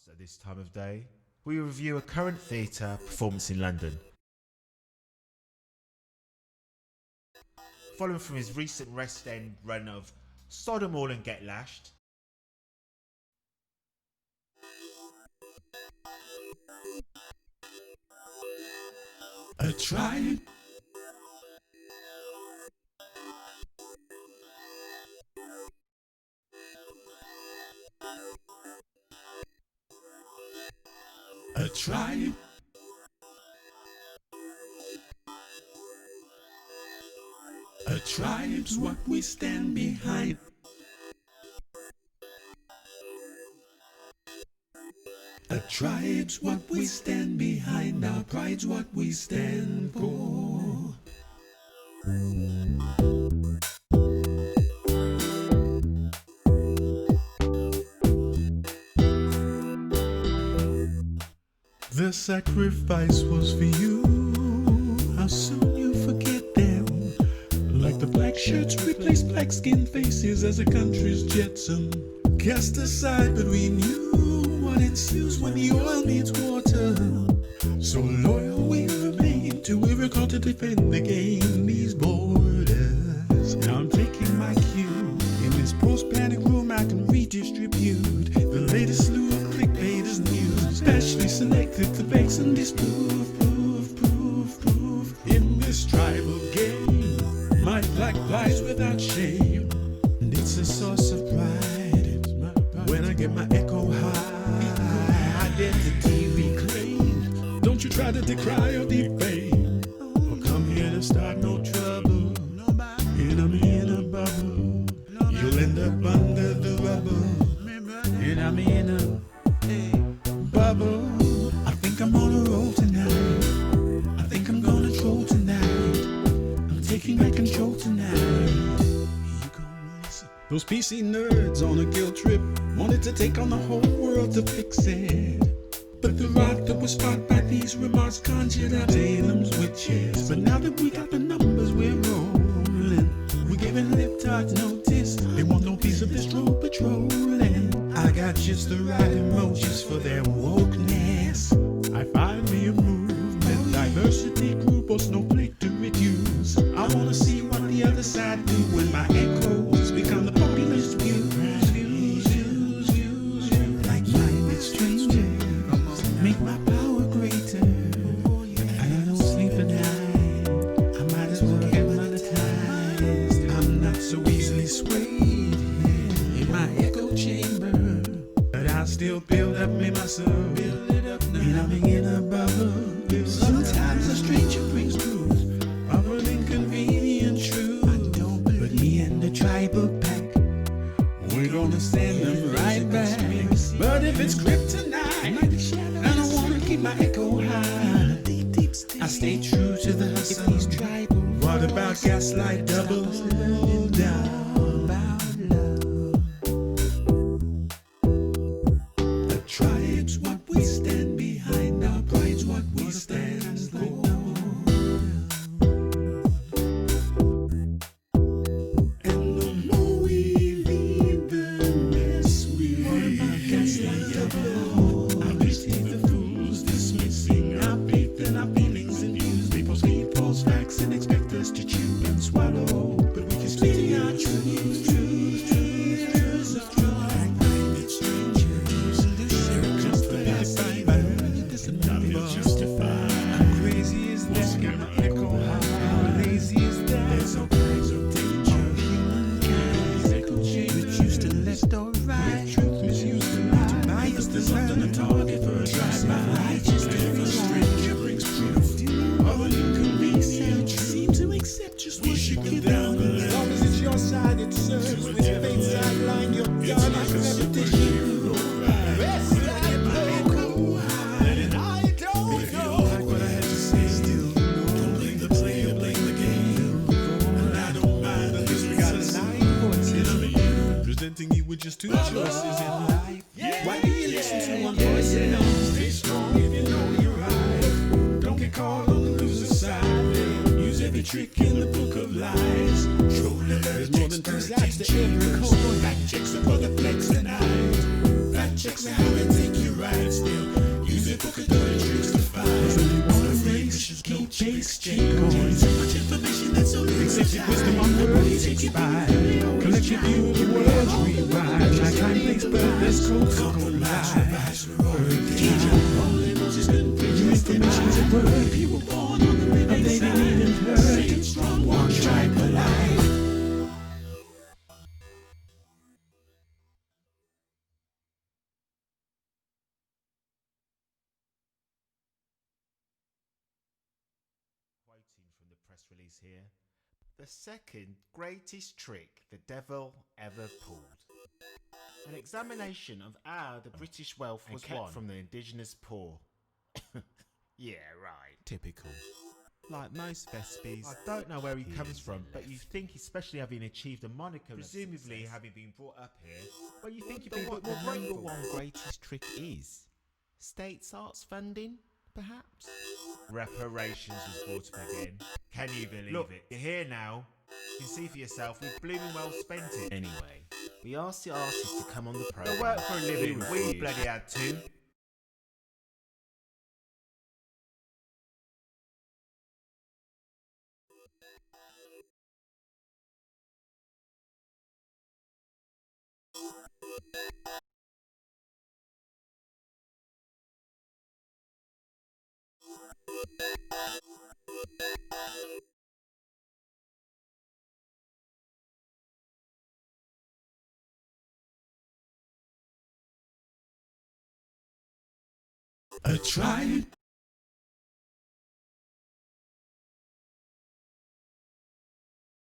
At this time of day, we review a current theatre performance in London. Following from his recent West End run of Sod 'em All and Get Lashed. I tried. A tribe. A tribe's what we stand behind. A tribe's what we stand behind. Our pride's what we stand for. The sacrifice was for you. How soon you forget them. Like the black shirts replace black skin faces as a country's jetsam. Cast aside, but we knew what ensues when the oil meets water. So loyal we remain to every call to defend again these borders. Now I'm taking my cue. In this post-panic room I can redistribute the latest slew of clickbaiters news, specially selected to vex and disprove, proof. In this tribal game, my black lies without shame, and it's a source of pride. When I get my echo high, identity reclaimed. Don't you try to decry or debate, or come here to start no trouble. In a bubble, you'll end up under the rubble. In a bubble. I think I'm on a roll tonight. I think I'm gonna troll tonight. I'm taking back control tonight. Those PC nerds on a guilt trip wanted to take on the whole world to fix it. But the rot that was sparked by these remarks conjured out Salem's witches. But now that we got the numbers, we're rolling. We're giving lip-tards notice. They want no piece of this road patrolling. I got just the right emojis for their wokeness. I find me a movement, diversity group or snowflake to reduce. I wanna see what the other side do when my echoes become the populist views. Like-minded strangers, make my power greater. I don't sleep at night. I might as well get monetized. I'm not so easily swayed in my echo chamber, but I'll still build up me muscle. And I'm in a bubble. Sometimes a stranger brings proof of an inconvenient truth. But me and the tribal pack, we're gonna send them right back. But if it's kryptonite, and I wanna keep my echo high, I stay true to the hustle. What about gaslight double down? The tribe's what we stand behind. Our pride's what we stand for. And the more we leave, the less we gaslight double. I perceive the fools dismissing our faith and our feelings and views. They post false facts and expect us to chew and swallow, but we can speak our truth. Just worship you down. As long as it's your side, it serves. With your faith sideline, you're done. I repetition. Rest that local high. And I don't if you don't like what I had to say, still don't blame the player, blame the game. And I don't mind unless we got a 9 voices. Presenting you with just 2 choices in life. Why do you listen to one voice and know? Stay strong if you know you're right. Don't get caught on the loser side. Every trick in the book of lies. There's more than 2 sides to every coin. Fact checks up other exactly how to take you right still. Use it for dirty tricks to find. So you wanna race, keep base, check coins. Too much information that's so little. Accepted wisdom on words expired. Collective view of the world's rewind. Like time takes birth, there's cold lies. New information's at work. You were born on the living side. They didn't even hurt. Staying strong, one tribe alive. Quoting from the press release here. The second greatest trick the devil ever pulled. An examination of how the British wealth was kept from the indigenous poor. Yeah, right. Typical. Like most Vespies. I don't know where he comes from, but you think, especially having achieved a moniker, presumably having been brought up here, well, you think you'd be what more the number grateful. one greatest trick is? States arts funding, perhaps? Reparations was brought up again. Can you believe it? You're here now. You can see for yourself, we've blooming well spent it. Anyway, we asked the artist to come on the They programme. work for a living. He We refused. bloody had to. A tribe